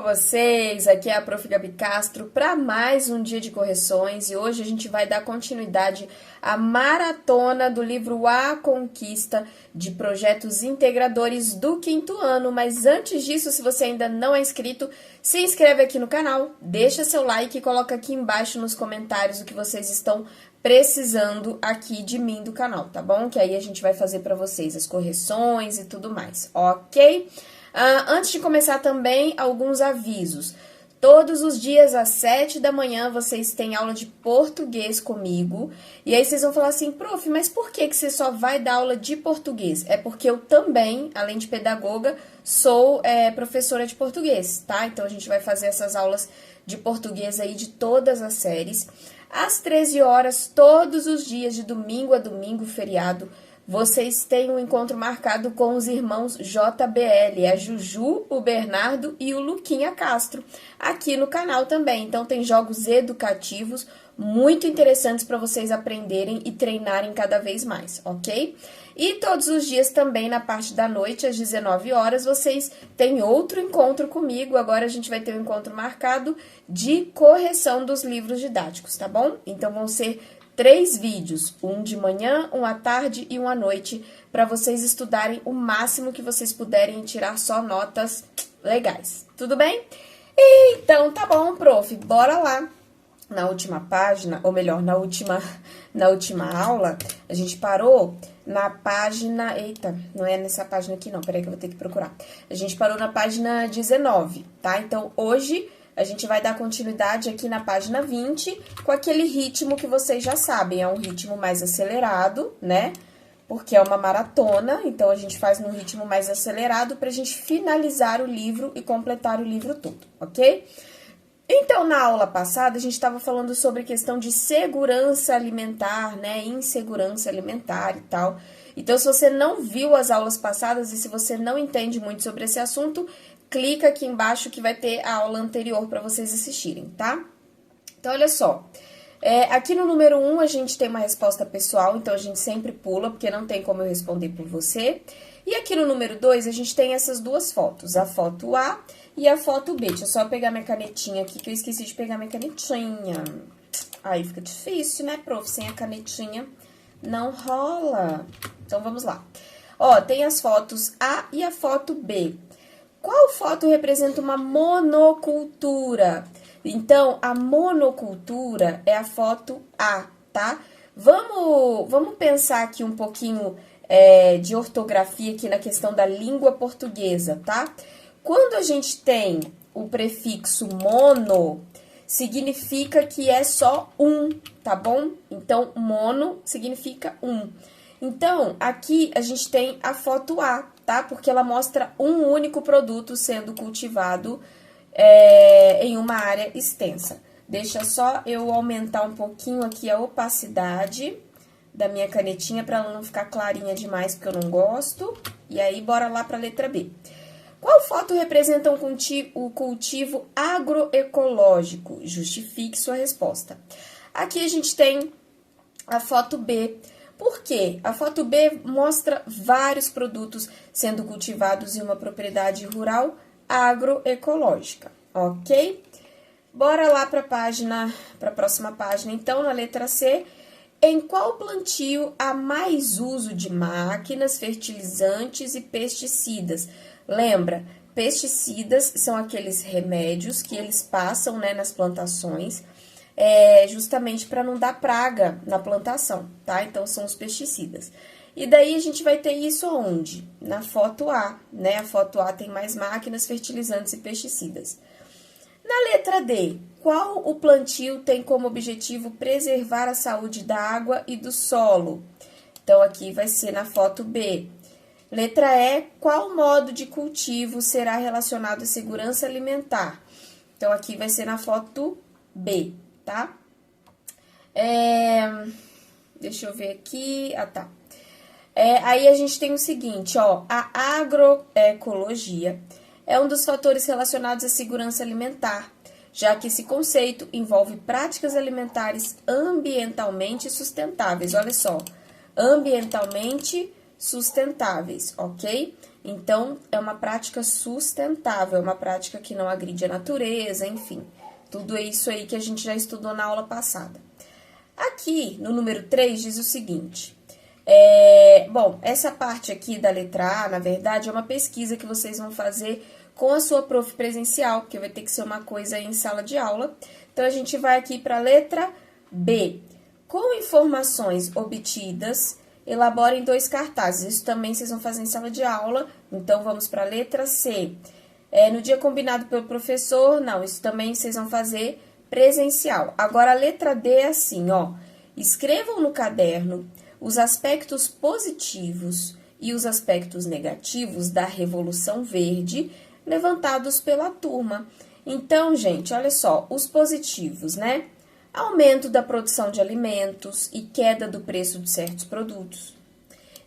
vocês? Aqui é a Prof. Gabi Castro para mais um dia de correções e hoje a gente vai dar continuidade à maratona do livro A Conquista de Projetos Integradores do quinto ano. Mas antes disso, se você ainda não é inscrito, se inscreve aqui no canal, deixa seu like e coloca aqui embaixo nos comentários o que vocês estão precisando aqui de mim do canal, tá bom? Que aí a gente vai fazer para vocês as correções e tudo mais, ok? Antes de começar também, alguns avisos. Todos os dias às 7 da manhã vocês têm aula de português comigo. E aí vocês vão falar assim, prof, mas por que você só vai dar aula de português? É porque eu também, além de pedagoga, sou professora de português, tá? Então a gente vai fazer essas aulas de português aí de todas as séries. Às 13 horas, todos os dias, de domingo a domingo, feriado, vocês têm um encontro marcado com os irmãos JBL, a Juju, o Bernardo e o Luquinha Castro, aqui no canal também. Então, tem jogos educativos muito interessantes para vocês aprenderem e treinarem cada vez mais, ok? E todos os dias também, na parte da noite, às 19 horas, vocês têm outro encontro comigo. Agora, a gente vai ter um encontro marcado de correção dos livros didáticos, tá bom? Então, vão ser 3 vídeos, um de manhã, um à tarde e um à noite, para vocês estudarem o máximo que vocês puderem e tirar só notas legais. Tudo bem? Então, tá bom, prof, bora lá. Na última página, ou melhor, na última aula, a gente parou na página... Eita, não é nessa página aqui não, peraí que eu vou ter que procurar. A gente parou na página 19, tá? Então, hoje a gente vai dar continuidade aqui na página 20, com aquele ritmo que vocês já sabem, é um ritmo mais acelerado, né? Porque é uma maratona, então a gente faz num ritmo mais acelerado pra gente finalizar o livro e completar o livro todo, ok? Então, na aula passada, a gente estava falando sobre questão de segurança alimentar, né? Insegurança alimentar e tal. Então, se você não viu as aulas passadas e se você não entende muito sobre esse assunto, clica aqui embaixo que vai ter a aula anterior para vocês assistirem, tá? Então, olha só. Aqui no número 1, a gente tem uma resposta pessoal, então a gente sempre pula, porque não tem como eu responder por você. E aqui no número 2, a gente tem essas duas fotos, a foto A e a foto B. Deixa eu só pegar minha canetinha aqui, que eu esqueci de pegar minha canetinha. Aí fica difícil, né, prof? Sem a canetinha não rola. Então, vamos lá. Ó, tem as fotos A e a foto B. Qual foto representa uma monocultura? Então, a monocultura é a foto A, tá? Vamos pensar aqui um pouquinho de ortografia aqui na questão da língua portuguesa, tá? Quando a gente tem o prefixo mono, significa que é só um, tá bom? Então, mono significa um. Então, aqui a gente tem a foto A, tá? Porque ela mostra um único produto sendo cultivado em uma área extensa. Deixa só eu aumentar um pouquinho aqui a opacidade da minha canetinha para ela não ficar clarinha demais, porque eu não gosto. E aí, bora lá para a letra B. Qual foto representa o cultivo agroecológico? Justifique sua resposta. Aqui a gente tem a foto B. Por quê? A foto B mostra vários produtos sendo cultivados em uma propriedade rural agroecológica, ok? Bora lá para a próxima página. Então, na letra C, em qual plantio há mais uso de máquinas, fertilizantes e pesticidas? Lembra, pesticidas são aqueles remédios que eles passam, né, nas plantações, justamente para não dar praga na plantação, tá? Então, são os pesticidas. E daí, a gente vai ter isso onde? Na foto A, né? A foto A tem mais máquinas, fertilizantes e pesticidas. Na letra D, qual o plantio tem como objetivo preservar a saúde da água e do solo? Então, aqui vai ser na foto B. Letra E, qual modo de cultivo será relacionado à segurança alimentar? Então, aqui vai ser na foto B, tá? Deixa eu ver aqui. Ah, tá. Aí a gente tem o seguinte, ó. A agroecologia é um dos fatores relacionados à segurança alimentar, já que esse conceito envolve práticas alimentares ambientalmente sustentáveis. Olha só, ambientalmente sustentáveis, ok? Então, é uma prática sustentável, é uma prática que não agride a natureza, enfim. Tudo isso aí que a gente já estudou na aula passada. Aqui, no número 3, diz o seguinte. Bom, essa parte aqui da letra A, na verdade, é uma pesquisa que vocês vão fazer com a sua prof presencial, porque vai ter que ser uma coisa em sala de aula. Então, a gente vai aqui para a letra B. Com informações obtidas, elaborem 2 cartazes. Isso também vocês vão fazer em sala de aula. Então, vamos para a letra C. No dia combinado pelo professor, não, isso também vocês vão fazer presencial. Agora, a letra D é assim, ó. Escrevam no caderno os aspectos positivos e os aspectos negativos da Revolução Verde levantados pela turma. Então, gente, olha só, os positivos, né? Aumento da produção de alimentos e queda do preço de certos produtos.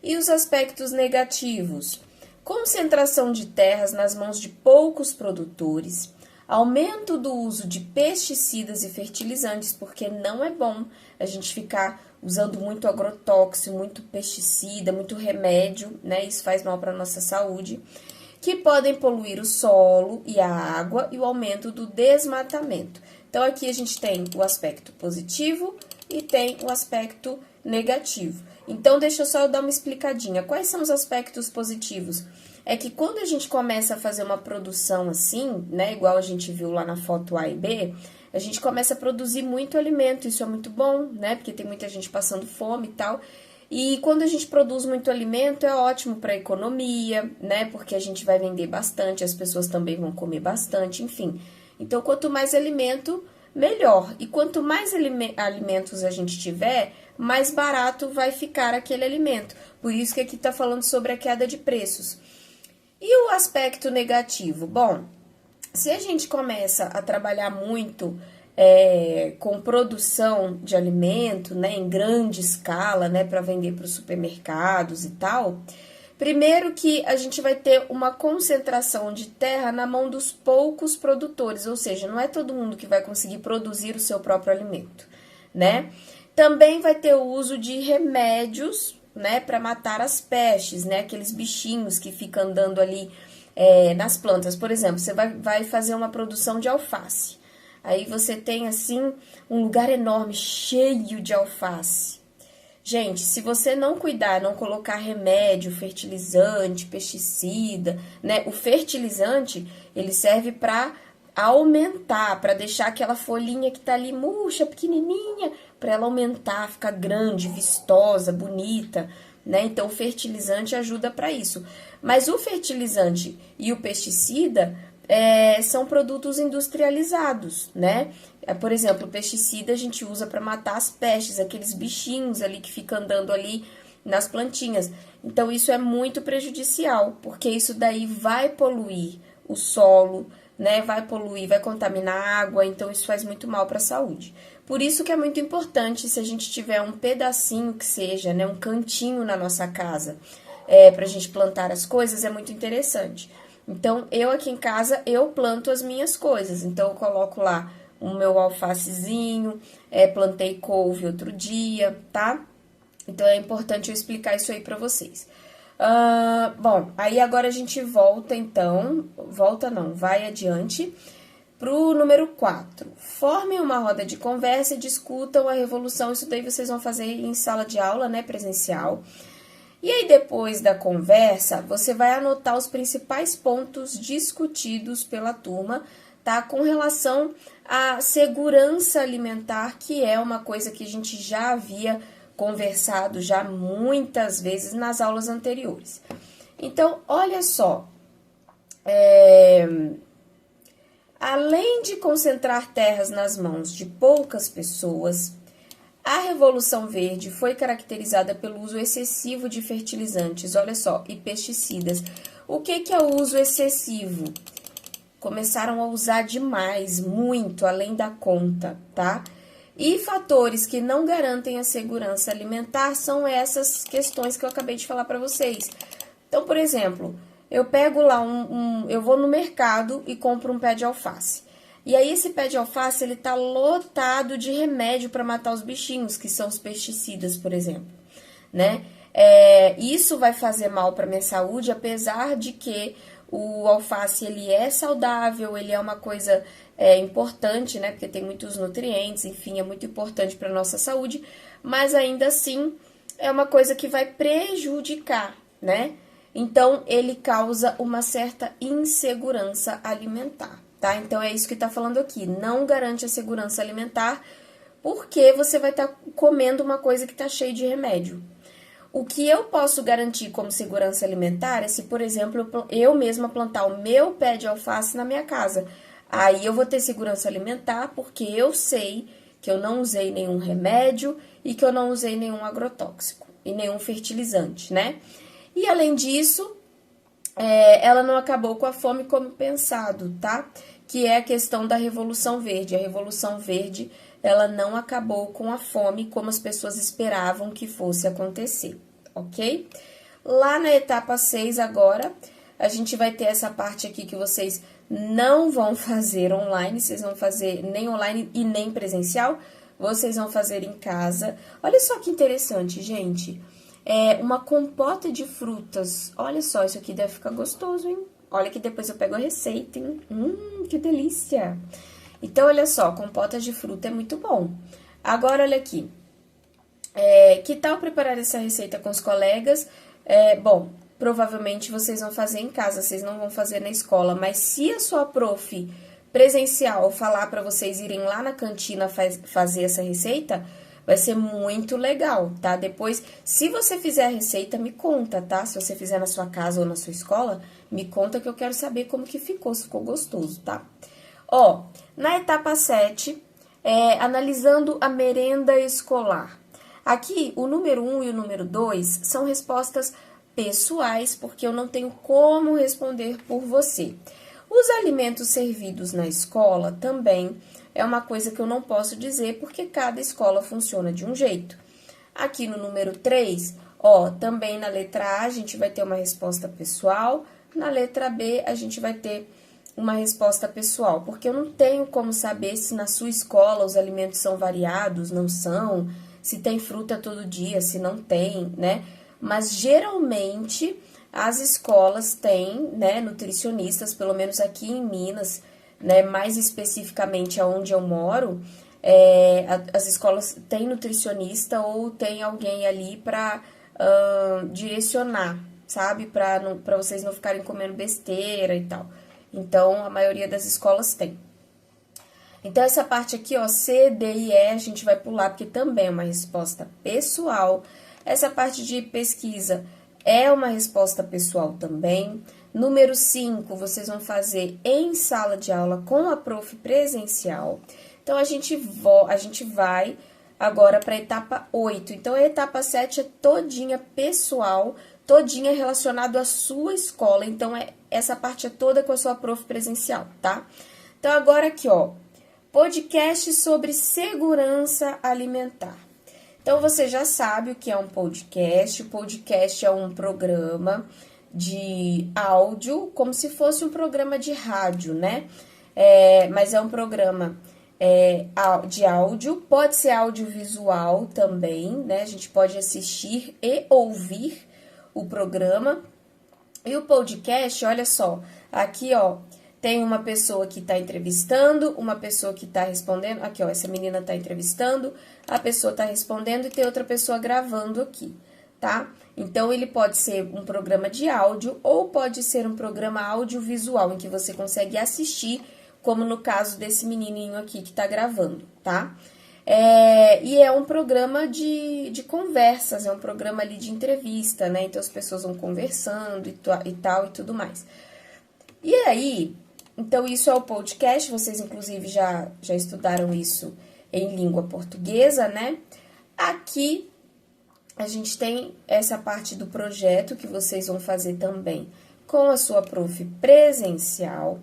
E os aspectos negativos? Concentração de terras nas mãos de poucos produtores, aumento do uso de pesticidas e fertilizantes, porque não é bom a gente ficar usando muito agrotóxico, muito pesticida, muito remédio, né? Isso faz mal para a nossa saúde, que podem poluir o solo e a água e o aumento do desmatamento. Então, aqui a gente tem o aspecto positivo e tem o aspecto negativo. Então, deixa eu só dar uma explicadinha. Quais são os aspectos positivos? É que quando a gente começa a fazer uma produção assim, né, igual a gente viu lá na foto A e B, a gente começa a produzir muito alimento, isso é muito bom, né, porque tem muita gente passando fome e tal. E quando a gente produz muito alimento, é ótimo para a economia, né, porque a gente vai vender bastante, as pessoas também vão comer bastante, enfim. Então, quanto mais alimento, melhor. E quanto mais alimentos a gente tiver, mais barato vai ficar aquele alimento. Por isso que aqui está falando sobre a queda de preços. E o aspecto negativo? Bom, se a gente começa a trabalhar muito com produção de alimento, né, em grande escala, né, para vender para os supermercados e tal, primeiro que a gente vai ter uma concentração de terra na mão dos poucos produtores, ou seja, não é todo mundo que vai conseguir produzir o seu próprio alimento, né? Também vai ter o uso de remédios, né, para matar as pestes, né, aqueles bichinhos que ficam andando ali nas plantas. Por exemplo, você vai fazer uma produção de alface. Aí você tem, assim, um lugar enorme, cheio de alface. Gente, se você não cuidar, não colocar remédio, fertilizante, pesticida, né? O fertilizante, ele serve para aumentar, para deixar aquela folhinha que tá ali murcha, pequenininha, para ela aumentar, ficar grande, vistosa, bonita, né? Então, o fertilizante ajuda para isso. Mas o fertilizante e o pesticida são produtos industrializados, né? Por exemplo, o pesticida a gente usa para matar as pestes, aqueles bichinhos ali que ficam andando ali nas plantinhas. Então, isso é muito prejudicial, porque isso daí vai poluir o solo, né? Vai poluir, vai contaminar a água, então isso faz muito mal para a saúde. Por isso que é muito importante, se a gente tiver um pedacinho que seja, né? Um cantinho na nossa casa, para a gente plantar as coisas, é muito interessante. Então, eu aqui em casa, eu planto as minhas coisas. Então, eu coloco lá o meu alfacezinho, plantei couve outro dia, tá? Então, é importante eu explicar isso aí pra vocês. Bom, aí agora a gente volta, então, vai adiante pro número 4. Formem uma roda de conversa e discutam a revolução. Isso daí vocês vão fazer em sala de aula, né, presencial. E aí, depois da conversa, você vai anotar os principais pontos discutidos pela turma, tá? Com relação à segurança alimentar, que é uma coisa que a gente já havia conversado já muitas vezes nas aulas anteriores. Então, olha só, além de concentrar terras nas mãos de poucas pessoas, a Revolução Verde foi caracterizada pelo uso excessivo de fertilizantes, olha só, e pesticidas. O que é o uso excessivo? Começaram a usar demais, muito, além da conta, tá? E fatores que não garantem a segurança alimentar são essas questões que eu acabei de falar para vocês. Então, por exemplo, eu pego lá eu vou no mercado e compro um pé de alface. E aí, esse pé de alface, ele tá lotado de remédio para matar os bichinhos, que são os pesticidas, por exemplo, né? Isso vai fazer mal para minha saúde, apesar de que o alface, ele é saudável, ele é uma coisa importante, né? Porque tem muitos nutrientes, enfim, é muito importante para nossa saúde, mas ainda assim é uma coisa que vai prejudicar, né? Então, ele causa uma certa insegurança alimentar, tá? Então, é isso que tá falando aqui. Não garante a segurança alimentar, porque você vai estar comendo uma coisa que tá cheia de remédio. O que eu posso garantir como segurança alimentar é se, por exemplo, eu mesma plantar o meu pé de alface na minha casa. Aí eu vou ter segurança alimentar porque eu sei que eu não usei nenhum remédio e que eu não usei nenhum agrotóxico e nenhum fertilizante, né? E além disso, ela não acabou com a fome como pensado, tá? Que é a questão da Revolução Verde. A Revolução Verde, ela não acabou com a fome como as pessoas esperavam que fosse acontecer, ok? Lá na etapa 6 agora, a gente vai ter essa parte aqui que vocês não vão fazer online, vocês vão fazer nem online e nem presencial, vocês vão fazer em casa. Olha só que interessante, gente. Uma compota de frutas. Olha só, isso aqui deve ficar gostoso, hein? Olha que depois eu pego a receita, hein? Que delícia! Então, olha só, compota de fruta é muito bom. Agora, olha aqui. Que tal preparar essa receita com os colegas? Bom, provavelmente vocês vão fazer em casa, vocês não vão fazer na escola. Mas se a sua prof presencial falar para vocês irem lá na cantina fazer essa receita, vai ser muito legal, tá? Depois, se você fizer a receita, me conta, tá? Se você fizer na sua casa ou na sua escola, me conta que eu quero saber como que ficou, se ficou gostoso, tá? Ó, na etapa 7, analisando a merenda escolar. Aqui, o número 1 e o número 2 são respostas pessoais, porque eu não tenho como responder por você. Os alimentos servidos na escola também é uma coisa que eu não posso dizer, porque cada escola funciona de um jeito. Aqui no número 3, também na letra A a gente vai ter uma resposta pessoal, na letra B a gente vai ter uma resposta pessoal, porque eu não tenho como saber se na sua escola os alimentos são variados, não são, se tem fruta todo dia, se não tem, né? Mas geralmente as escolas têm, né, nutricionistas, pelo menos aqui em Minas, né, mais especificamente aonde eu moro, as escolas têm nutricionista ou tem alguém ali para direcionar, sabe? Para vocês não ficarem comendo besteira e tal. Então, a maioria das escolas tem. Então, essa parte aqui, C, D e E, a gente vai pular, porque também é uma resposta pessoal. Essa parte de pesquisa é uma resposta pessoal também. Número 5, vocês vão fazer em sala de aula com a prof presencial. Então, a gente vai agora para a etapa 8. Então, a etapa 7 é todinha pessoal, todinha relacionado à sua escola. Então, essa parte é toda com a sua prof presencial, tá? Então, agora aqui, podcast sobre segurança alimentar. Então, você já sabe o que é um podcast. O podcast é um programa de áudio, como se fosse um programa de rádio, né? Mas é um programa de áudio, pode ser audiovisual também, né? A gente pode assistir e ouvir o programa. E o podcast, olha só, aqui, tem uma pessoa que tá entrevistando, uma pessoa que tá respondendo. Aqui, essa menina tá entrevistando, a pessoa tá respondendo e tem outra pessoa gravando aqui, tá? Então, ele pode ser um programa de áudio ou pode ser um programa audiovisual, em que você consegue assistir, como no caso desse menininho aqui que tá gravando, tá? E é um programa de conversas, é um programa ali de entrevista, né? Então, as pessoas vão conversando e tal e tudo mais. E aí, então, isso é o podcast, vocês inclusive já estudaram isso em língua portuguesa, né? Aqui, a gente tem essa parte do projeto que vocês vão fazer também com a sua prof presencial.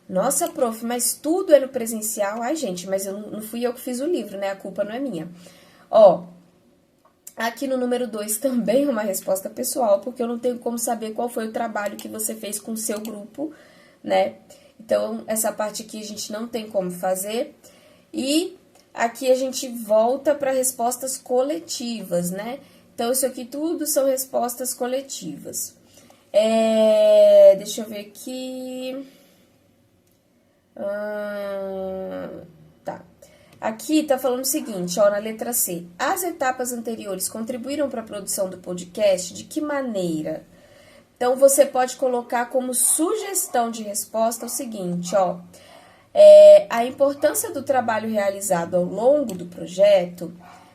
Nossa, prof, mas tudo é no presencial? Ai, gente, mas não fui eu que fiz o livro, né? A culpa não é minha. Aqui no número 2 também é uma resposta pessoal, porque eu não tenho como saber qual foi o trabalho que você fez com o seu grupo, né? Então, essa parte aqui a gente não tem como fazer. E aqui a gente volta para respostas coletivas, né? Então, isso aqui tudo são respostas coletivas. Deixa eu ver aqui. Tá. Aqui tá falando o seguinte, ó, na letra C. As etapas anteriores contribuíram para a produção do podcast? De que maneira? Então, você pode colocar como sugestão de resposta o seguinte, ó. A importância do trabalho realizado ao longo do projeto,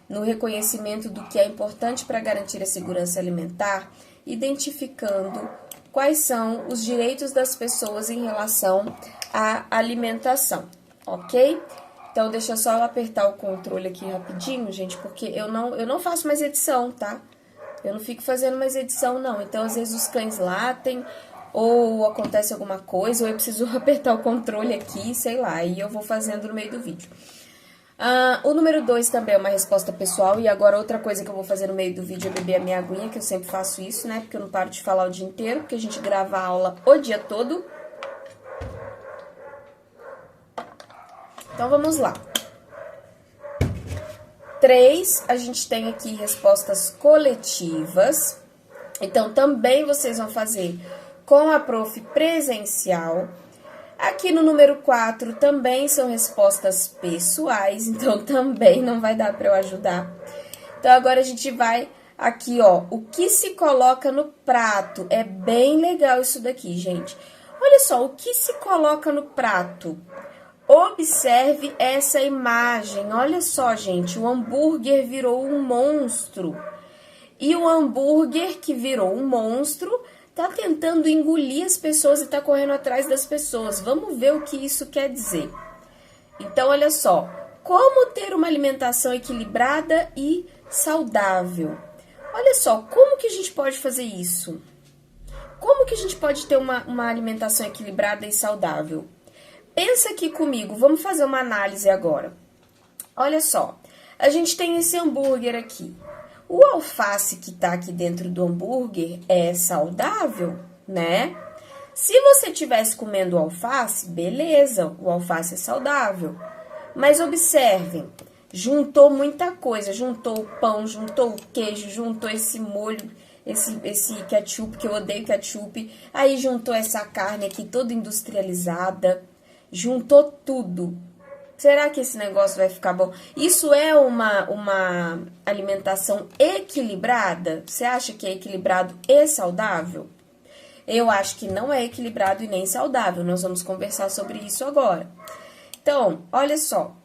no reconhecimento do que é importante para garantir a segurança alimentar, identificando quais são os direitos das pessoas em relação à alimentação, ok? Então, deixa só eu apertar o controle aqui rapidinho, gente, porque eu não faço mais edição, tá? Eu não fico fazendo mais edição, não. Então, às vezes, os cães latem, ou acontece alguma coisa, ou eu preciso apertar o controle aqui, sei lá, e eu vou fazendo no meio do vídeo. O número 2 também é uma resposta pessoal, e agora outra coisa que eu vou fazer no meio do vídeo é beber a minha aguinha, que eu sempre faço isso, né? Porque eu não paro de falar o dia inteiro, porque a gente grava a aula o dia todo. Então, vamos lá. 3, a gente tem aqui respostas coletivas. Então, também vocês vão fazer com a prof presencial. Aqui no número 4 também são respostas pessoais, então também não vai dar para eu ajudar. Então, agora a gente vai aqui, ó, o que se coloca no prato. É bem legal isso daqui, gente. Olha só, o que se coloca no prato? Observe essa imagem. Olha só, gente, o hambúrguer virou um monstro. E o hambúrguer que virou um monstro tá tentando engolir as pessoas e tá correndo atrás das pessoas. Vamos ver o que isso quer dizer. Então, olha só. Como ter uma alimentação equilibrada e saudável? Olha só, como que a gente pode fazer isso? Como que a gente pode ter uma alimentação equilibrada e saudável? Pensa aqui comigo, vamos fazer uma análise agora. Olha só, a gente tem esse hambúrguer aqui. O alface que tá aqui dentro do hambúrguer é saudável, né? Se você estivesse comendo alface, beleza, o alface é saudável. Mas observem, juntou muita coisa, juntou o pão, juntou o queijo, juntou esse molho, esse ketchup, que eu odeio ketchup. Aí juntou essa carne aqui toda industrializada, juntou tudo. Será que esse negócio vai ficar bom? Isso é uma alimentação equilibrada? Você acha que é equilibrado e saudável? Eu acho que não é equilibrado e nem saudável. Nós vamos conversar sobre isso agora. Então, olha só.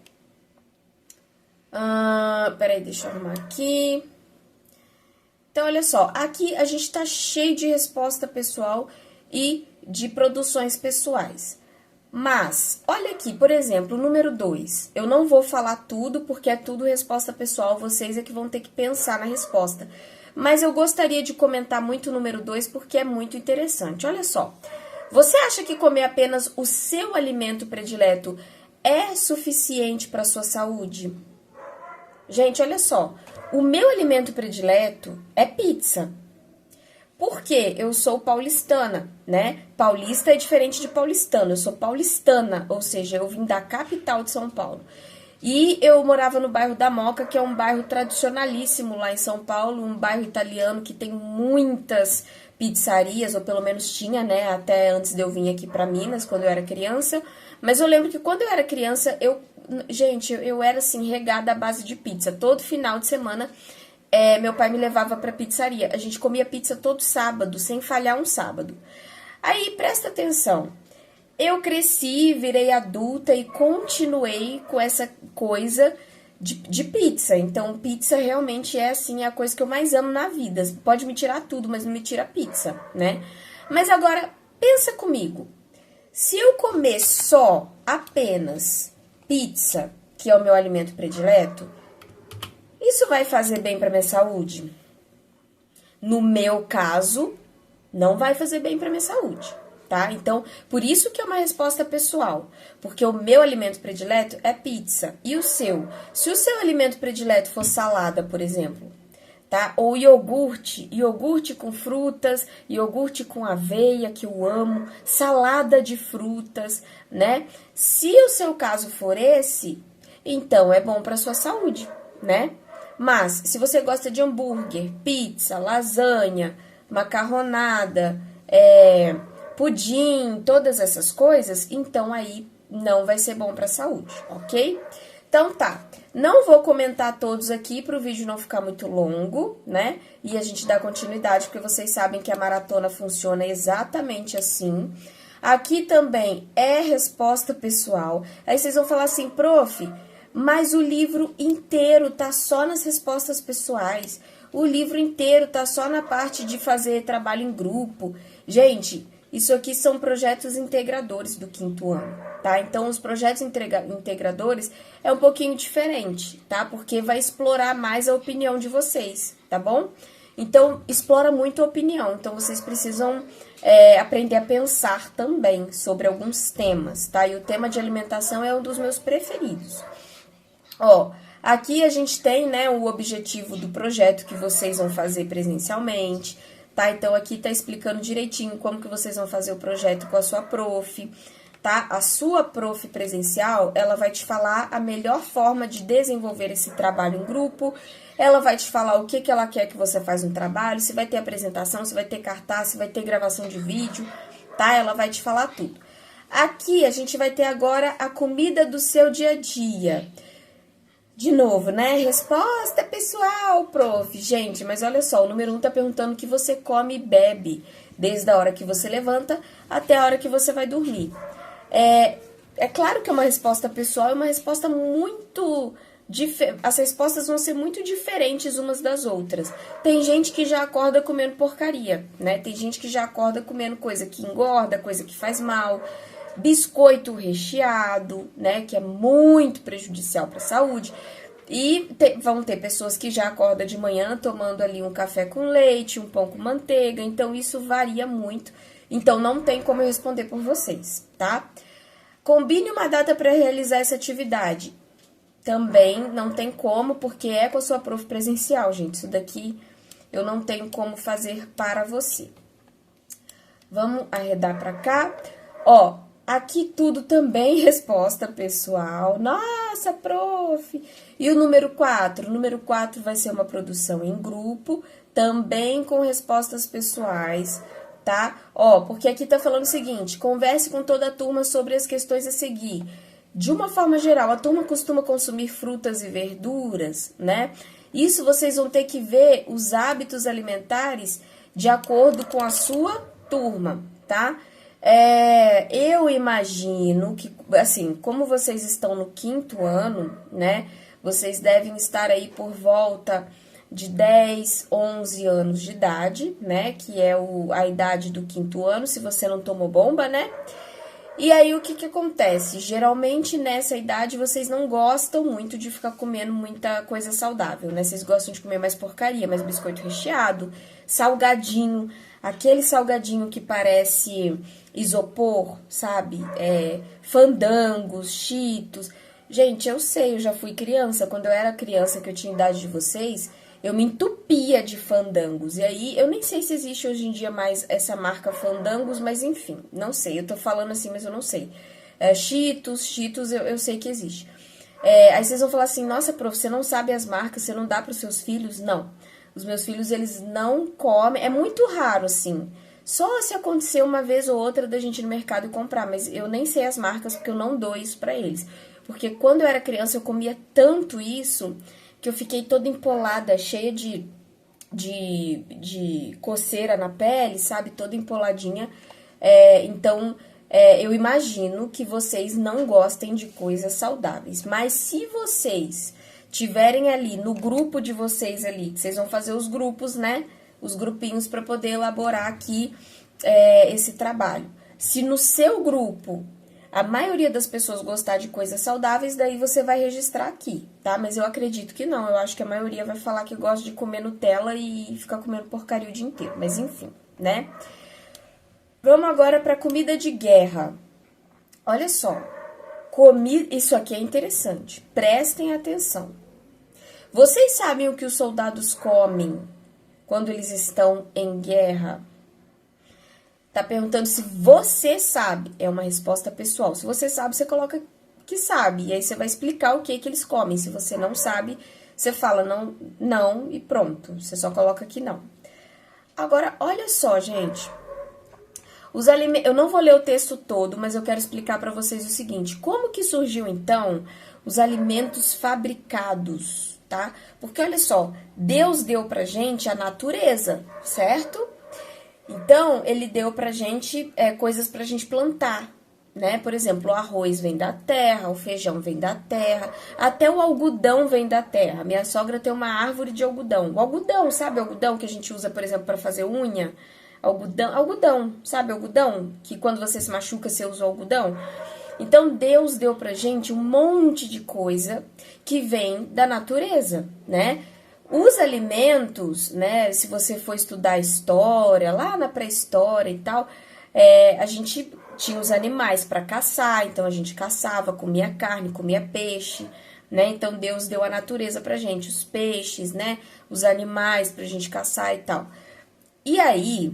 Peraí, deixa eu arrumar aqui. Então, olha só. Aqui a gente tá cheio de resposta pessoal e de produções pessoais. Mas, olha aqui, por exemplo, o número 2. Eu não vou falar tudo, porque é tudo resposta pessoal, vocês é que vão ter que pensar na resposta. Mas eu gostaria de comentar muito o número 2, porque é muito interessante. Olha só, você acha que comer apenas o seu alimento predileto é suficiente para a sua saúde? Gente, olha só, o meu alimento predileto é pizza. Porque eu sou paulistana, né? Paulista é diferente de paulistano, eu sou paulistana, ou seja, eu vim da capital de São Paulo. E eu morava no bairro da Moca, que é um bairro tradicionalíssimo lá em São Paulo, um bairro italiano que tem muitas pizzarias, ou pelo menos tinha, né? Até antes de eu vir aqui pra Minas, quando eu era criança. Mas eu lembro que quando eu era criança, eu era assim, regada à base de pizza. Todo final de semana meu pai me levava pra pizzaria. A gente comia pizza todo sábado, sem falhar um sábado. Aí, presta atenção. Eu cresci, virei adulta e continuei com essa coisa de pizza. Então, pizza realmente é, assim, a coisa que eu mais amo na vida. Pode me tirar tudo, mas não me tira pizza, né? Mas agora, pensa comigo. Se eu comer só, apenas, pizza, que é o meu alimento predileto, isso vai fazer bem para minha saúde? No meu caso, não vai fazer bem para minha saúde, tá? Então, por isso que é uma resposta pessoal, porque o meu alimento predileto é pizza. E o seu? Se o seu alimento predileto for salada, por exemplo, tá? Ou iogurte com frutas, iogurte com aveia, que eu amo, salada de frutas, né? Se o seu caso for esse, então é bom para sua saúde, né? Mas, se você gosta de hambúrguer, pizza, lasanha, macarronada, pudim, todas essas coisas, então aí não vai ser bom para a saúde, ok? Então tá, não vou comentar todos aqui para o vídeo não ficar muito longo, né? E a gente dá continuidade, porque vocês sabem que a maratona funciona exatamente assim. Aqui também é resposta pessoal. Aí vocês vão falar assim, prof, mas o livro inteiro tá só nas respostas pessoais. O livro inteiro tá só na parte de fazer trabalho em grupo. Gente, isso aqui são projetos integradores do 5º ano, tá? Então, os projetos integradores é um pouquinho diferente, tá? Porque vai explorar mais a opinião de vocês, tá bom? Então, explora muito a opinião. Então, vocês precisam aprender a pensar também sobre alguns temas, tá? E o tema de alimentação é um dos meus preferidos. Ó, aqui a gente tem, né, o objetivo do projeto que vocês vão fazer presencialmente, tá? Então, aqui tá explicando direitinho como que vocês vão fazer o projeto com a sua prof, tá? A sua prof presencial, ela vai te falar a melhor forma de desenvolver esse trabalho em grupo, ela vai te falar o que que ela quer que você faça no trabalho, se vai ter apresentação, se vai ter cartaz, se vai ter gravação de vídeo, tá? Ela vai te falar tudo. Aqui, a gente vai ter agora a comida do seu dia a dia. De novo, né? Resposta pessoal, prof. Gente, mas olha só, o número 1 tá perguntando o que você come e bebe, desde a hora que você levanta até a hora que você vai dormir. É claro que é uma resposta pessoal, é uma resposta muito... As respostas vão ser muito diferentes umas das outras. Tem gente que já acorda comendo porcaria, né? Tem gente que já acorda comendo coisa que engorda, coisa que faz mal... Biscoito recheado, né, que é muito prejudicial para a saúde. E vão ter pessoas que já acordam de manhã tomando ali um café com leite, um pão com manteiga, então isso varia muito. Então não tem como eu responder por vocês, tá? Combine uma data para realizar essa atividade. Também não tem como, porque é com a sua prof presencial, gente. Isso daqui eu não tenho como fazer para você. Vamos arredar para cá. Ó, aqui tudo também resposta pessoal. Nossa, prof! E o número 4? O número 4 vai ser uma produção em grupo, também com respostas pessoais, tá? Ó, porque aqui tá falando o seguinte, converse com toda a turma sobre as questões a seguir. De uma forma geral, a turma costuma consumir frutas e verduras, né? Isso vocês vão ter que ver os hábitos alimentares de acordo com a sua turma, tá? Eu imagino que, assim, como vocês estão no 5º ano, né, vocês devem estar aí por volta de 10, 11 anos de idade, né, que é a idade do 5º ano, se você não tomou bomba, né? E aí, o que que acontece? Geralmente, nessa idade, vocês não gostam muito de ficar comendo muita coisa saudável, né? Vocês gostam de comer mais porcaria, mais biscoito recheado, salgadinho, aquele salgadinho que parece isopor, sabe? Fandangos, Cheetos. Gente, eu sei, eu já fui criança. Quando eu era criança, que eu tinha idade de vocês, eu me entupia de fandangos. E aí, eu nem sei se existe hoje em dia mais essa marca Fandangos, mas enfim, não sei. Eu tô falando assim, mas eu não sei. Cheetos eu sei que existe. Aí vocês vão falar assim, nossa, prof, você não sabe as marcas, você não dá pros seus filhos? Não. Os meus filhos, eles não comem, é muito raro, assim. Só se acontecer uma vez ou outra da gente ir no mercado e comprar, mas eu nem sei as marcas porque eu não dou isso pra eles. Porque quando eu era criança, eu comia tanto isso que eu fiquei toda empolada, cheia de coceira na pele, sabe? Toda empoladinha. Então, eu imagino que vocês não gostem de coisas saudáveis. Mas se vocês tiverem ali no grupo de vocês ali, que vocês vão fazer os grupos, né? Os grupinhos para poder elaborar aqui esse trabalho. Se no seu grupo a maioria das pessoas gostar de coisas saudáveis, daí você vai registrar aqui, tá? Mas eu acredito que não, eu acho que a maioria vai falar que gosta de comer Nutella e ficar comendo porcaria o dia inteiro, mas enfim, né? Vamos agora para comida de guerra. Olha só, isso aqui é interessante, prestem atenção. Vocês sabem o que os soldados comem quando eles estão em guerra? Tá perguntando se você sabe. É uma resposta pessoal. Se você sabe, você coloca que sabe. E aí você vai explicar o que eles comem. Se você não sabe, Você fala não, não e pronto. Você só coloca aqui não. Agora, olha só, gente. Os alimentos, eu não vou ler o texto todo, mas eu quero explicar para vocês o seguinte. Como que surgiu, então, os alimentos fabricados, tá? Porque, olha só, Deus deu pra gente a natureza, certo? Então, ele deu pra gente coisas pra gente plantar, né? Por exemplo, o arroz vem da terra, o feijão vem da terra, até o algodão vem da terra. Minha sogra tem uma árvore de algodão. O algodão, sabe o algodão que a gente usa, por exemplo, para fazer unha? Algodão, sabe algodão? Que quando você se machuca, você usa o algodão? Então, Deus deu pra gente um monte de coisa que vem da natureza, né? Os alimentos, né? Se você for estudar história, lá na pré-história e tal, a gente tinha os animais para caçar, então a gente caçava, comia carne, comia peixe, né? Então Deus deu a natureza pra gente, os peixes, né? Os animais pra gente caçar e tal. E aí,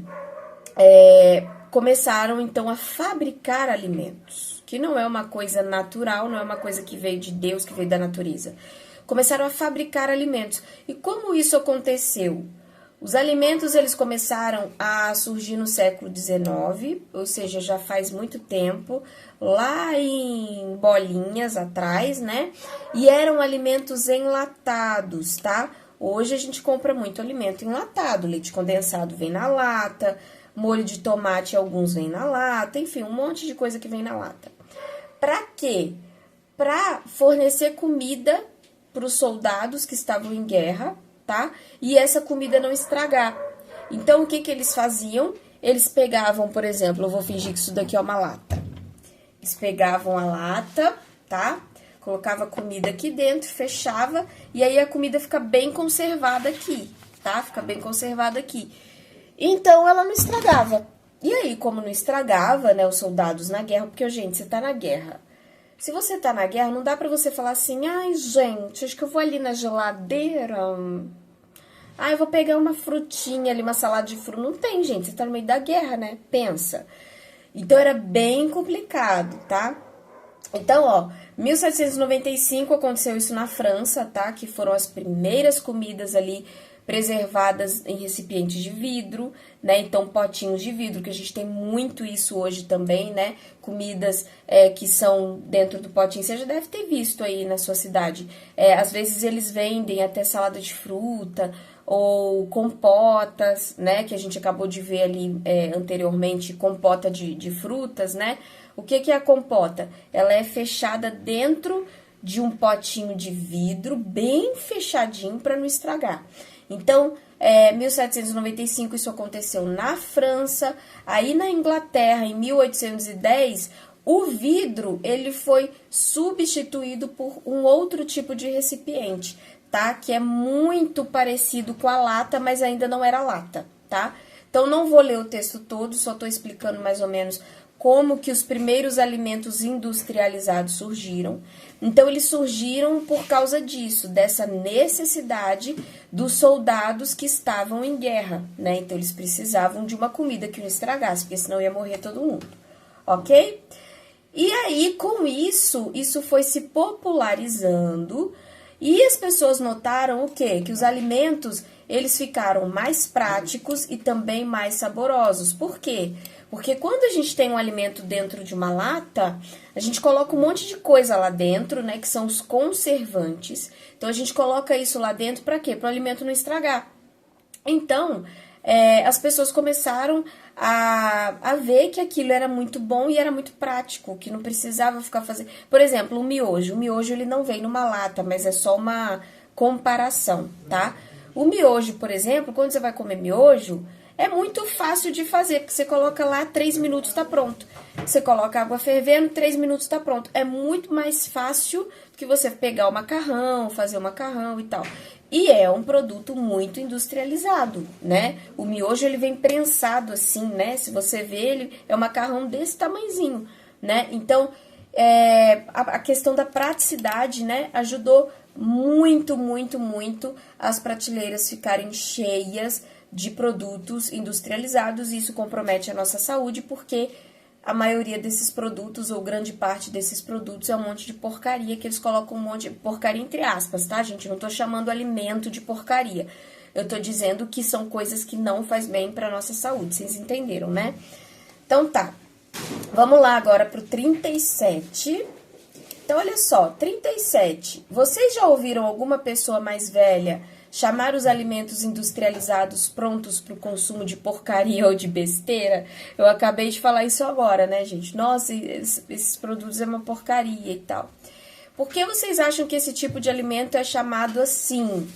começaram então a fabricar alimentos, que não é uma coisa natural, não é uma coisa que veio de Deus, que veio da natureza. Começaram a fabricar alimentos. E como isso aconteceu? Os alimentos, eles começaram a surgir no século XIX, ou seja, já faz muito tempo, lá em bolinhas atrás, né? E eram alimentos enlatados, tá? Hoje a gente compra muito alimento enlatado, leite condensado vem na lata, molho de tomate alguns vem na lata, enfim, um monte de coisa que vem na lata. Pra quê? Pra fornecer comida para os soldados que estavam em guerra, tá? E essa comida não estragar. Então, o que que eles faziam? Eles pegavam, por exemplo, eu vou fingir que isso daqui é uma lata. Eles pegavam a lata, tá? Colocava a comida aqui dentro, fechava, e aí a comida fica bem conservada aqui, tá? Fica bem conservada aqui. Então, ela não estragava. E aí, como não estragava, né, os soldados na guerra, porque, gente, você tá na guerra. Se você tá na guerra, não dá pra você falar assim, ai, gente, acho que eu vou ali na geladeira. Ah, eu vou pegar uma frutinha ali, uma salada de fruta. Não tem, gente, você tá no meio da guerra, né? Pensa. Então, era bem complicado, tá? Então, ó, 1795 aconteceu isso na França, tá? Que foram as primeiras comidas ali preservadas em recipientes de vidro, né? Então, potinhos de vidro, que a gente tem muito isso hoje também, né? Comidas que são dentro do potinho, você já deve ter visto aí na sua cidade. Às vezes eles vendem até salada de fruta ou compotas, né? Que a gente acabou de ver ali anteriormente, compota de frutas, né? O que que é a compota? Ela é fechada dentro de um potinho de vidro, bem fechadinho para não estragar. Então, 1795 isso aconteceu na França, aí na Inglaterra, em 1810, o vidro ele foi substituído por um outro tipo de recipiente, tá? Que é muito parecido com a lata, mas ainda não era lata, tá? Então, não vou ler o texto todo, só tô explicando mais ou menos como que os primeiros alimentos industrializados surgiram. Então, eles surgiram por causa disso, dessa necessidade dos soldados que estavam em guerra, né? Então, eles precisavam de uma comida que não estragasse, porque senão ia morrer todo mundo, ok? E aí, com isso, isso foi se popularizando e as pessoas notaram o quê? Que os alimentos, eles ficaram mais práticos e também mais saborosos. Por quê? Porque quando a gente tem um alimento dentro de uma lata, a gente coloca um monte de coisa lá dentro, né? Que são os conservantes. Então, a gente coloca isso lá dentro para quê? Para o alimento não estragar. Então, as pessoas começaram a ver que aquilo era muito bom e era muito prático, que não precisava ficar fazendo... Por exemplo, o miojo. O miojo, ele não vem numa lata, mas é só uma comparação, tá? O miojo, por exemplo, quando você vai comer miojo... É muito fácil de fazer, porque você coloca lá, 3 minutos tá pronto. Você coloca água fervendo, 3 minutos tá pronto. É muito mais fácil do que você pegar o macarrão, fazer o macarrão e tal. E é um produto muito industrializado, né? O miojo, ele vem prensado assim, né? Se você vê, ele é um macarrão desse tamanhozinho, né? Então, a questão da praticidade, né? Ajudou muito, muito, muito as prateleiras ficarem cheias de produtos industrializados, e isso compromete a nossa saúde, porque a maioria desses produtos, ou grande parte desses produtos, é um monte de porcaria, que eles colocam um monte de porcaria entre aspas, tá, gente? Eu não tô chamando alimento de porcaria. Eu tô dizendo que são coisas que não faz bem pra nossa saúde, vocês entenderam, né? Então tá, vamos lá agora pro 37. Então, olha só, 37. Vocês já ouviram alguma pessoa mais velha chamar os alimentos industrializados prontos para o consumo de porcaria ou de besteira? Eu acabei de falar isso agora, né, gente? Nossa, esses produtos é uma porcaria e tal. Por que vocês acham que esse tipo de alimento é chamado assim?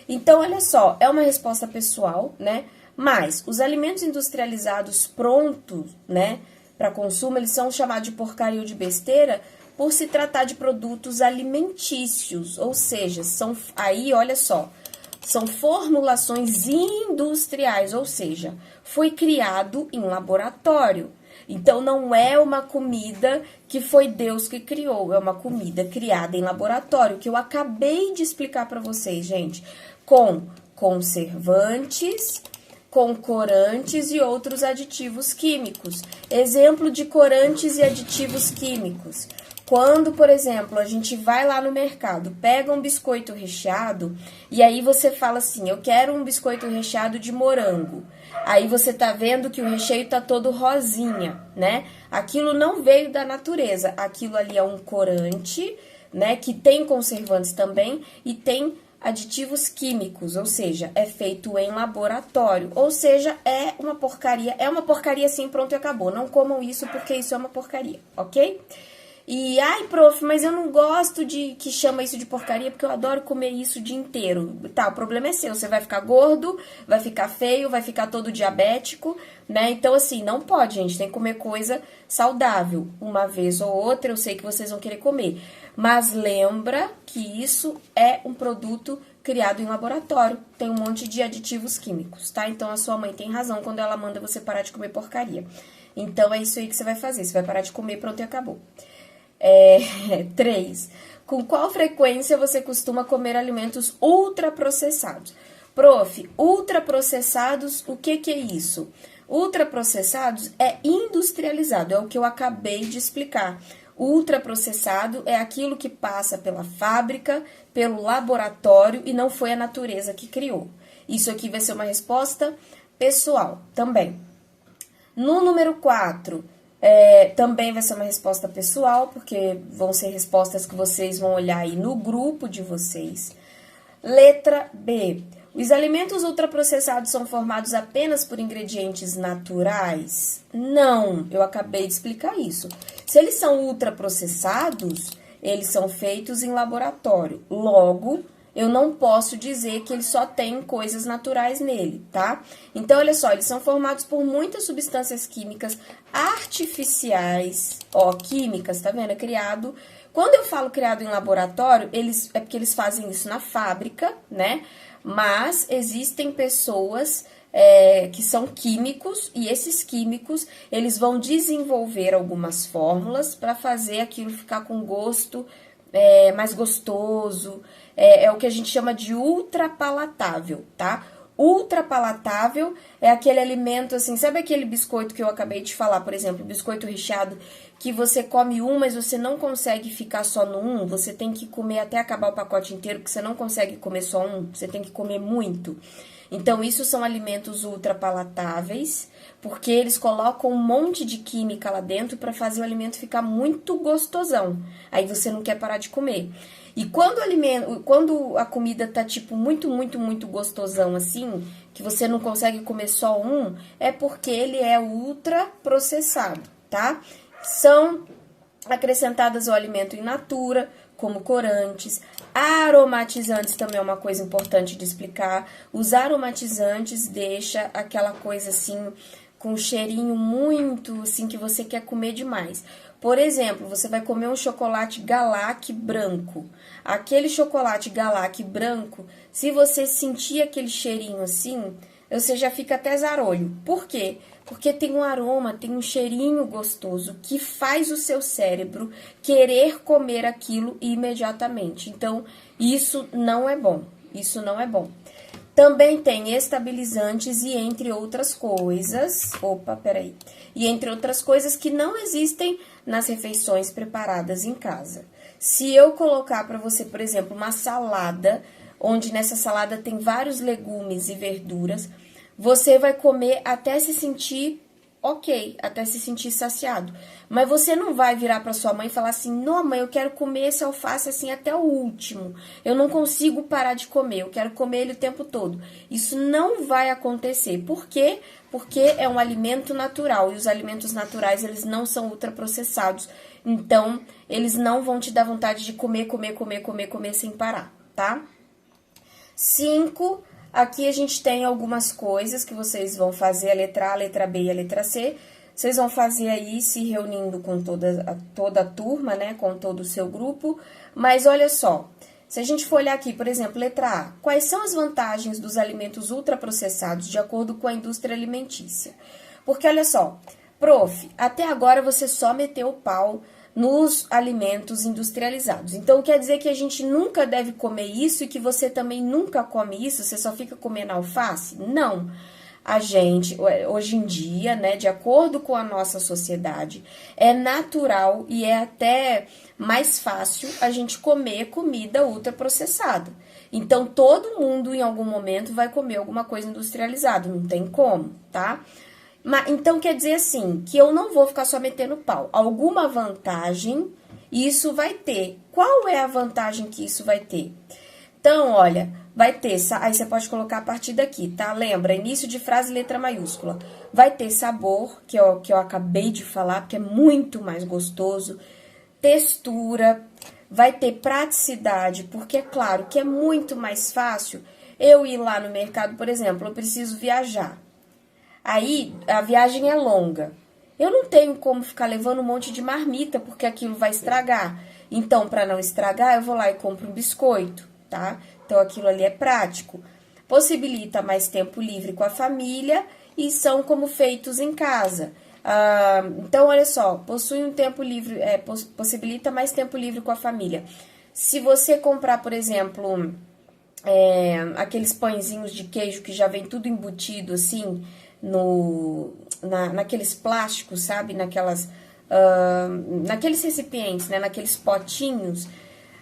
Então, olha só, é uma resposta pessoal, né? Mas os alimentos industrializados prontos, né, para consumo, eles são chamados de porcaria ou de besteira por se tratar de produtos alimentícios, ou seja, aí, olha só, são formulações industriais, ou seja, foi criado em laboratório. Então, não é uma comida que foi Deus que criou, é uma comida criada em laboratório, que eu acabei de explicar para vocês, gente, com conservantes, com corantes e outros aditivos químicos. Exemplo de corantes e aditivos químicos. Quando, por exemplo, a gente vai lá no mercado, pega um biscoito recheado, e aí você fala assim, eu quero um biscoito recheado de morango. Aí você tá vendo que o recheio tá todo rosinha, né? Aquilo não veio da natureza, aquilo ali é um corante, né? Que tem conservantes também e tem aditivos químicos, ou seja, é feito em laboratório, ou seja, é uma porcaria assim, pronto e acabou. Não comam isso porque isso é uma porcaria, ok? E, ai, prof, mas eu não gosto de que chama isso de porcaria, porque eu adoro comer isso o dia inteiro. Tá, o problema é seu, você vai ficar gordo, vai ficar feio, vai ficar todo diabético, né? Então, assim, não pode, gente, tem que comer coisa saudável. Uma vez ou outra, eu sei que vocês vão querer comer. Mas lembra que isso é um produto criado em laboratório, tem um monte de aditivos químicos, tá? Então, a sua mãe tem razão quando ela manda você parar de comer porcaria. Então, é isso aí que você vai fazer, você vai parar de comer, pronto, e acabou. 3. Com qual frequência você costuma comer alimentos ultraprocessados? Prof, ultraprocessados, o que é isso? Ultraprocessados é industrializado, é o que eu acabei de explicar. Ultraprocessado é aquilo que passa pela fábrica, pelo laboratório e não foi a natureza que criou. Isso aqui vai ser uma resposta pessoal também. No número 4, também vai ser uma resposta pessoal, porque vão ser respostas que vocês vão olhar aí no grupo de vocês. Letra B. Os alimentos ultraprocessados são formados apenas por ingredientes naturais? Não, eu acabei de explicar isso. Se eles são ultraprocessados, eles são feitos em laboratório. Logo, eu não posso dizer que eles só têm coisas naturais nele, tá? Então, olha só, eles são formados por muitas substâncias químicas artificiais, químicas, tá vendo? É criado. Quando eu falo criado em laboratório, é porque eles fazem isso na fábrica, né? Mas existem pessoas que são químicos, e esses químicos, eles vão desenvolver algumas fórmulas para fazer aquilo ficar com gosto mais gostoso, é o que a gente chama de ultrapalatável, tá? Ultrapalatável é aquele alimento, assim, sabe aquele biscoito que eu acabei de falar, por exemplo, biscoito recheado, que você come mas você não consegue ficar só no você tem que comer até acabar o pacote inteiro, porque você não consegue comer só você tem que comer muito. Então, isso são alimentos ultrapalatáveis, porque eles colocam um monte de química lá dentro para fazer o alimento ficar muito gostosão. Aí você não quer parar de comer. E quando a comida tá tipo muito, muito, muito gostosão assim, que você não consegue comer só é porque ele é ultraprocessado, tá? São acrescentadas ao alimento in natura, como corantes, aromatizantes também é uma coisa importante de explicar. Os aromatizantes deixa aquela coisa assim, com um cheirinho muito, assim, que você quer comer demais. Por exemplo, você vai comer um chocolate Galac branco. Aquele chocolate Galac branco, se você sentir aquele cheirinho assim, você já fica até zarolho. Por quê? Porque tem um aroma, tem um cheirinho gostoso que faz o seu cérebro querer comer aquilo imediatamente. Então, isso não é bom. Isso não é bom. Também tem estabilizantes e entre outras coisas. Opa, peraí. E entre outras coisas que não existem nas refeições preparadas em casa. Se eu colocar para você, por exemplo, uma salada, onde nessa salada tem vários legumes e verduras, você vai comer até se sentir ok, até se sentir saciado. Mas você não vai virar para sua mãe e falar assim: não, mãe, eu quero comer esse alface assim até o último. Eu não consigo parar de comer, eu quero comer ele o tempo todo. Isso não vai acontecer. Por quê? Porque é um alimento natural e os alimentos naturais, eles não são ultraprocessados. Então, eles não vão te dar vontade de comer sem parar, tá? 5. Aqui a gente tem algumas coisas que vocês vão fazer, a letra A, a letra B e a letra C. Vocês vão fazer aí se reunindo com toda a turma, né, com todo o seu grupo. Mas olha só, se a gente for olhar aqui, por exemplo, letra A, quais são as vantagens dos alimentos ultraprocessados de acordo com a indústria alimentícia? Porque olha só, prof, até agora você só meteu o pau nos alimentos industrializados. Então, quer dizer que a gente nunca deve comer isso e que você também nunca come isso? Você só fica comendo alface? Não. A gente, hoje em dia, né, de acordo com a nossa sociedade, é natural e é até mais fácil a gente comer comida ultraprocessada. Então, todo mundo, em algum momento, vai comer alguma coisa industrializada. Não tem como, tá? Então, quer dizer assim, que eu não vou ficar só metendo pau. Alguma vantagem isso vai ter. Qual é a vantagem que isso vai ter? Então, olha, vai ter... Aí você pode colocar a partir daqui, tá? Lembra, início de frase, letra maiúscula. Vai ter sabor, que eu acabei de falar, porque é muito mais gostoso. Textura. Vai ter praticidade, porque é claro que é muito mais fácil eu ir lá no mercado, por exemplo, eu preciso viajar. Aí, a viagem é longa. Eu não tenho como ficar levando um monte de marmita, porque aquilo vai estragar. Então, para não estragar, eu vou lá e compro um biscoito, tá? Então, aquilo ali é prático. Possibilita mais tempo livre com a família e são como feitos em casa. Então, olha só, possui um tempo livre, possibilita mais tempo livre com a família. Se você comprar, por exemplo, aqueles pãezinhos de queijo que já vem tudo embutido, assim... naqueles plásticos, sabe? Naqueles recipientes, né? Naqueles potinhos.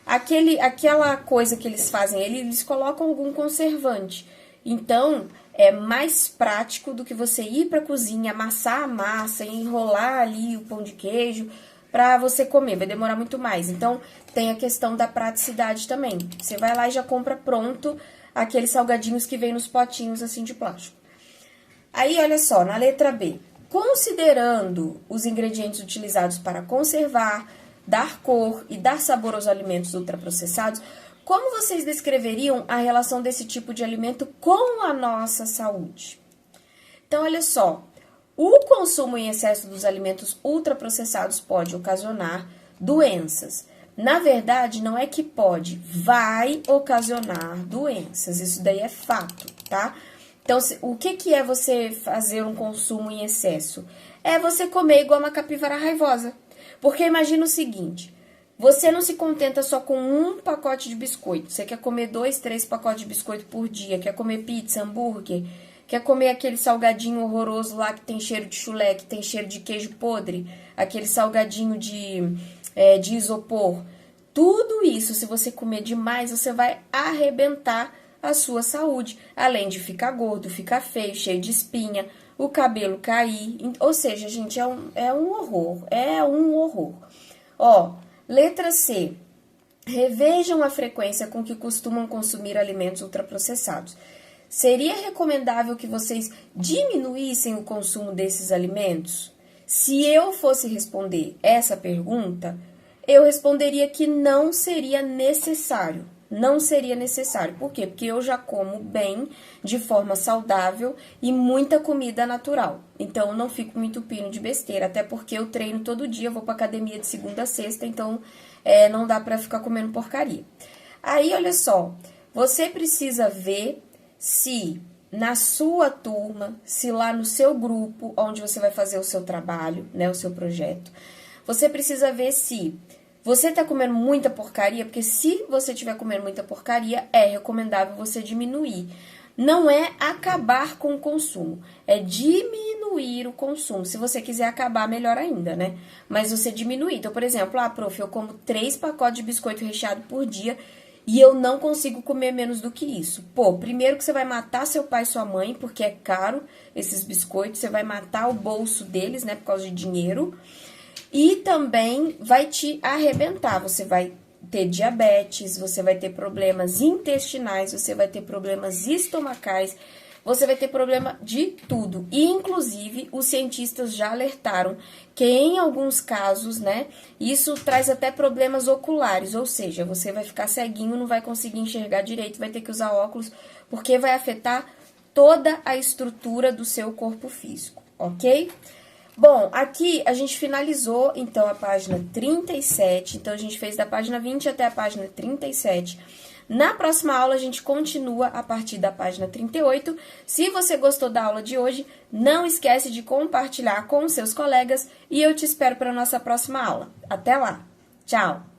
Aquela coisa que eles fazem, eles colocam algum conservante. Então, é mais prático do que você ir para a cozinha, amassar a massa, enrolar ali o pão de queijo para você comer. Vai demorar muito mais. Então, tem a questão da praticidade também. Você vai lá e já compra pronto aqueles salgadinhos que vem nos potinhos assim de plástico. Aí, olha só, na letra B, considerando os ingredientes utilizados para conservar, dar cor e dar sabor aos alimentos ultraprocessados, como vocês descreveriam a relação desse tipo de alimento com a nossa saúde? Então, olha só, o consumo em excesso dos alimentos ultraprocessados pode ocasionar doenças. Na verdade, não é que pode, vai ocasionar doenças, isso daí é fato, tá? Então, o que é você fazer um consumo em excesso? É você comer igual uma capivara raivosa. Porque imagina o seguinte, você não se contenta só com um pacote de biscoito. Você quer comer 2, 3 pacotes de biscoito por dia, quer comer pizza, hambúrguer, quer comer aquele salgadinho horroroso lá que tem cheiro de chulé, que tem cheiro de queijo podre, aquele salgadinho de isopor. Tudo isso, se você comer demais, você vai arrebentar a sua saúde, além de ficar gordo, ficar feio, cheio de espinha, o cabelo cair, ou seja, gente, é um horror. Ó, letra C, revejam a frequência com que costumam consumir alimentos ultraprocessados. Seria recomendável que vocês diminuíssem o consumo desses alimentos? Se eu fosse responder essa pergunta, eu responderia que não seria necessário. Não seria necessário. Por quê? Porque eu já como bem, de forma saudável e muita comida natural. Então, eu não fico me entupindo de besteira. Até porque eu treino todo dia, vou pra academia de segunda a sexta, então não dá pra ficar comendo porcaria. Aí, olha só, você precisa ver se na sua turma, se lá no seu grupo, onde você vai fazer o seu trabalho, né, o seu projeto, você precisa ver se você tá comendo muita porcaria, porque se você estiver comendo muita porcaria, é recomendável você diminuir. não é acabar com o consumo, é diminuir o consumo. Se você quiser acabar, melhor ainda, né? Mas você diminuir. Então, por exemplo, prof, eu como 3 pacotes de biscoito recheado por dia e eu não consigo comer menos do que isso. Pô, primeiro que você vai matar seu pai e sua mãe, porque é caro esses biscoitos, você vai matar o bolso deles, né, por causa de dinheiro. E também vai te arrebentar, você vai ter diabetes, você vai ter problemas intestinais, você vai ter problemas estomacais, você vai ter problema de tudo. E, inclusive, os cientistas já alertaram que em alguns casos, né, isso traz até problemas oculares, ou seja, você vai ficar ceguinho, não vai conseguir enxergar direito, vai ter que usar óculos, porque vai afetar toda a estrutura do seu corpo físico, ok? Bom, aqui a gente finalizou, então, a página 37. Então, a gente fez da página 20 até a página 37. Na próxima aula, a gente continua a partir da página 38. Se você gostou da aula de hoje, não esquece de compartilhar com os seus colegas e eu te espero para a nossa próxima aula. Até lá! Tchau!